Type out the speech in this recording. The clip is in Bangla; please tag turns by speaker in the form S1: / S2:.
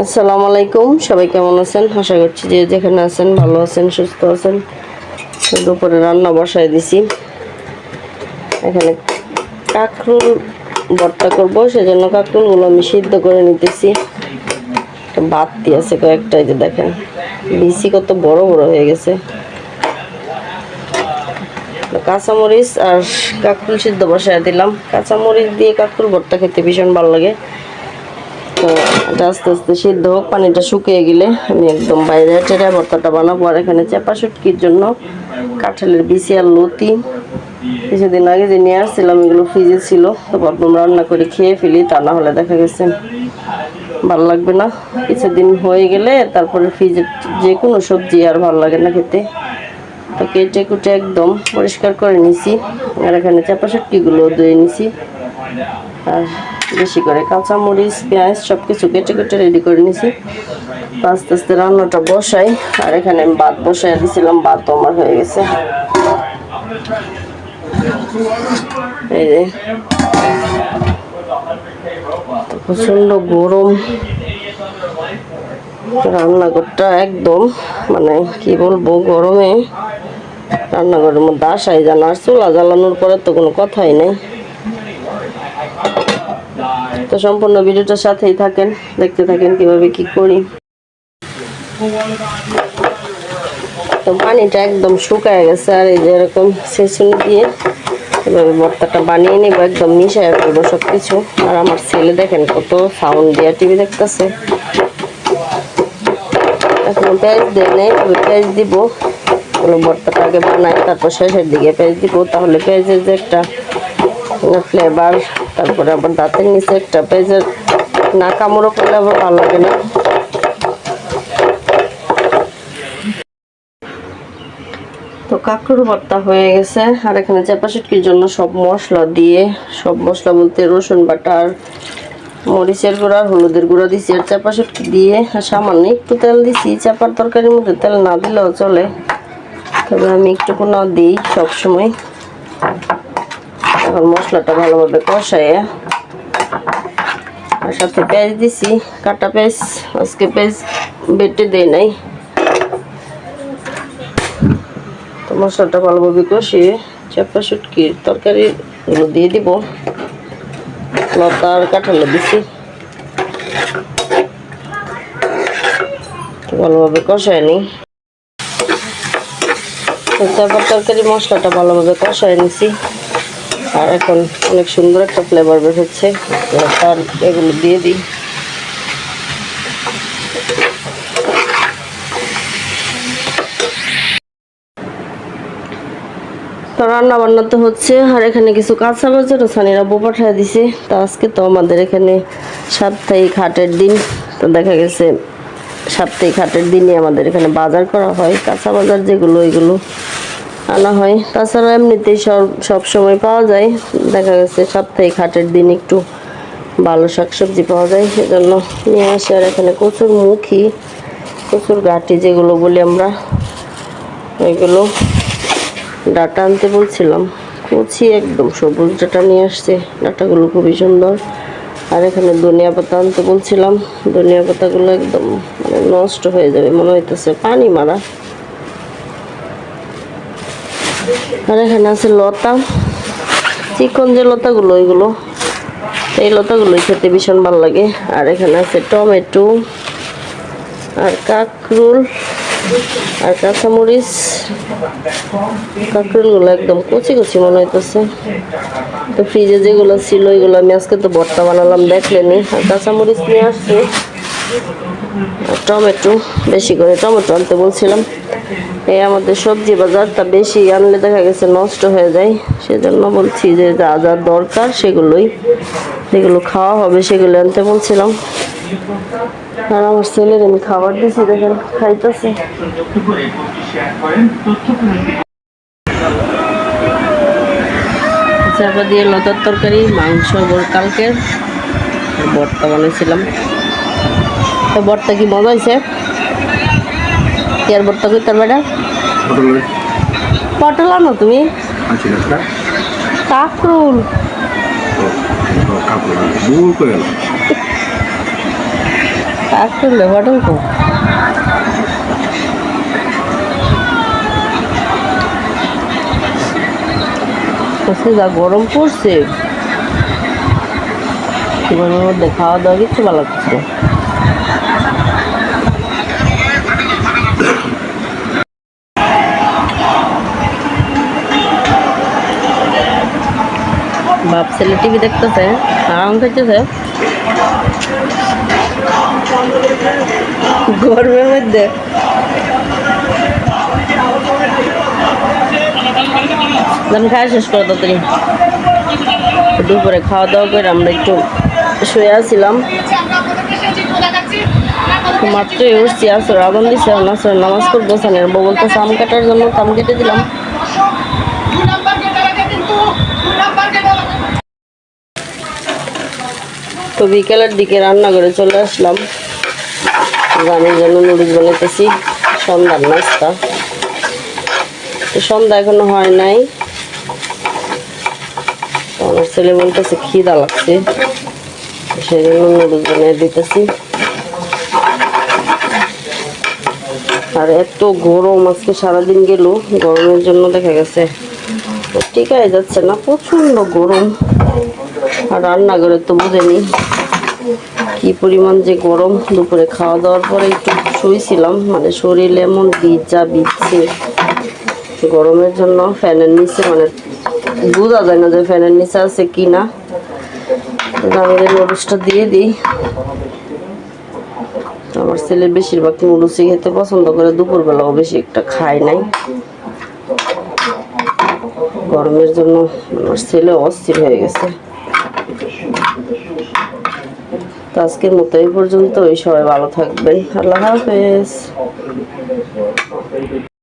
S1: আসসালামু আলাইকুম, সবাই কেমন আছেন? আশা করছি যে যেখানে আছেন ভালো আছেন, সুস্থ আছেন। দুপুরে রান্না বসায় দিছি। এখানে কাঁকরোল ভর্তা করবো, সেজন্য কাঁকরোলগুলো আমি সিদ্ধ করে নিতেছি। বাতি আছে কয়েকটা, যে দেখেন বিচি কত বড় বড় হয়ে গেছে। কাঁচামরিচ আর কাঁকরোল সিদ্ধ বসায় দিলাম। কাঁচামরিচ দিয়ে কাঁকরোল ভর্তা খেতে ভীষণ ভালো লাগে। তো এটা আস্তে আস্তে সিদ্ধ হোক, পানিটা শুকিয়ে গেলে আমি একদম বাইরে টেরা ভর্তাটা বানাবো। আর এখানে চাপা শুটকির জন্য কাঁঠালের বিচি আর লতি কিছুদিন আগে যে নিয়ে আসছিলাম, এগুলো ফ্রিজে ছিল। তো ভাবলাম রান্না করে খেয়ে ফেলি, তা না হলে দেখা গেছে ভালো লাগবে না। কিছুদিন হয়ে গেলে তারপরে ফ্রিজে যে কোনো সবজি আর ভালো লাগে না খেতে। তো কেটে কুটে একদম পরিষ্কার করে নিছি। আর এখানে চাপা শুটকিগুলো ধুয়ে নিছি। আর বেশি করে কাঁচামরিচ পেঁয়াজ সব কিছু কেটে কেটে রেডি করে নিছি। আস্তে আস্তে রান্নাটা বসাই। আর এখানে আমি ভাত বসাই দিয়েছিলাম, ভাতও আমার হয়ে গেছে। এই যে প্রচন্ড গরম, রান্নাঘরটা একদম মানে কি বলবো, গরমে রান্নাঘরের মধ্যে আসাই জানা। আর চুলা জ্বালানোর পরে তো কোনো কথাই নেই। তো সম্পূর্ণ ভিডিওটার সাথেই থাকেন, দেখতে থাকেন কিভাবে কি করি। তো পানিটা একদম শুকায় গেছে। আর এই যে এরকম ছেঁচুনি দিয়ে এভাবে ভর্তাটা বানিয়ে নিব, একদম মিশায় ফেলবো সব কিছু। আর আমার ছেলে দেখেন কত সাউন্ড দিয়ে টিভি দেখতেছে। এখন পেঁয়াজ দিয়ে নেই, তবে পেঁয়াজ দিব। ভর্তাটা আগে বানাই, তারপর শেষের দিকে পেঁয়াজ দিব। তাহলে পেঁয়াজের যে একটা ফ্লেভার, তারপরে আবার দাঁতের নিচে একটা পেঁয়াজের না কামড়ও করলে আবার ভালো লাগে না। তো কাঁকরোল ভর্তা হয়ে গেছে। আর এখানে চাপা শুটকির জন্য সব মশলা দিয়ে, সব মশলা বলতে রসুন বাটা আর মরিচের গুঁড়া, হলুদের গুঁড়া দিছি। আর চাপা শুটকি দিয়ে সামান্য একটু তেল দিছি। চাপার তরকারির মধ্যে তেল না দিলেও চলে, তবে আমি একটুকু না দিই সবসময়। এখন মশলাটা ভালোভাবে কষাইয়ে আর সাথে পেঁয়াজ দিছি, কাটা পেঁয়াজ। আজকে পেঁয়াজ বেটে দেয় নাই। তো মশলাটা ভালোভাবে কষিয়ে চাপা শুটকির তরকারিগুলো দিয়ে দিব। লতা আর কাঁঠালে দিছি, ভালোভাবে কষায় নিই। চাপার তরকারি মশলাটা ভালোভাবে কষায় নিছি। আর এখন অনেক সুন্দর একটা ফ্লেভার বের হচ্ছে। তার এগুলো দিয়ে দিই। তো রান্না বান্না তো হচ্ছে। আর এখানে কিছু কাঁচা বাজারও সানিরা বউ পাঠিয়ে দিছে। তা আজকে তো আমাদের এখানে সাপ্তাহিক হাটের দিন। তো দেখা গেছে সাপ্তাহিক হাটের দিনই আমাদের এখানে বাজার করা হয়। কাঁচা বাজার যেগুলো, এগুলো আনা হয়। তাছাড়া এমনিতেই সব সময় পাওয়া যায়। দেখা গেছে সাপ্তাহিক হাটের দিন একটু ভালো শাকসবজি পাওয়া যায়, সেজন্য নিয়ে আসে। আর এখানে কচুর মুখী, কচুর গাঁটি যেগুলো বলি আমরা, ওইগুলো ডাটা আনতে বলছিলাম। কচি একদম সবুজ ডাটা নিয়ে আসছে, ডাটাগুলো খুবই সুন্দর। আর এখানে ধনিয়া পাতা আনতে বলছিলাম, ধনিয়া পাতাগুলো একদম মানে নষ্ট হয়ে যাবে মনে হইতেছে, পানি মারা। আর এখানে আছে লতা, চিকন যে লতাগুলো, ওইগুলো, এই লতাগুলোই খেতে ভীষণ ভালো লাগে। আর এখানে আছে টমেটো আর কাঁকরোল আর কাঁচামরিচ। কাঁকরোলগুলো একদম কচি কচি মনে হইতেছে। তো ফ্রিজে যেগুলো ছিল ওইগুলো আমি আজকে তো ভর্তা বানালাম, দেখলেনি। আর কাঁচামরিচ নিয়ে আসছি, আর টমেটো, বেশি করে টমেটো আনতে বলছিলাম। এই আমাদের সবজি বাজারটা বেশি আনলে দেখা গেছে নষ্ট হয়ে যায়, সেজন্য বলছি যে যা যা দরকার সেগুলোই, যেগুলো খাওয়া হবে সেগুলো আনতে বলছিলাম। আর আমার ছেলের আমি খাবার দিছি, দেখেন খাইতেছে। চাপা দিয়ে লতার তরকারি, মাংস কালকের ভর্তা বানিয়েছিলাম। তো ভর্তা কি মজা হয়েছে? কি আর ভর্তা কই তার বেটা? পটল আনো তুমি? কাঁকরোল কাকুর লেবারও তো যা গরম পড়ছে জীবনের মধ্যে খাওয়া দাওয়া কিচ্ছু ভালো লাগছে না। বাপ ছেলে টিভি দেখতেছে আরাম খাইতেছে গরমের মধ্যে। খাওয়া শেষ করো তাড়াতাড়ি। দুপুরে খাওয়া দাওয়া করে আমরা একটু শুয়ে আসছিলাম, মাত্রই উঠছি। আসর আগুন দিছে, আসর নামাজ পড়বো। সানের বউ বলতেছে আম কাটার জন্য, আম কেটে দিলাম। তো বিকেলের দিকে রান্না করে চলে আসলাম, রামের জন্য নুডলস বানাইতেছি, সন্ধ্যার নাস্তা। তো সন্ধ্যা এখনো হয় নাই, আমার ছেলে বলতেছে খিদা লাগছে, সেই জন্য নুডলস বানিয়ে দিতেছি। আর এত গরম আজকে সারাদিন গেল, গরমের জন্য দেখা গেছে টিকাই যাচ্ছে না, প্রচন্ড গরম। আর রান্নাঘরে তো বুঝেনি কি পরিমাণ যে গরম। দুপুরে খাওয়া দাওয়ার পরে একটু শুয়েছিলাম, মানে শরীরে এমন ভিজা ভিজছে গরমের জন্য। ফ্যানের নিচে মানে বোঝা যায় না যে ফ্যানের নিচে আছে কি না। আমি নুডলসটা দিয়ে দিই। আমার ছেলে বেশিরভাগ নুডলসই খেতে পছন্দ করে, দুপুরবেলাও বেশি একটা খায় নাই। গরমের জন্য আমার ছেলে অস্থির হয়ে গেছে। তো আজকের মতো এই পর্যন্ত, সবাই ভালো থাকবেন, আল্লাহ হাফেজ।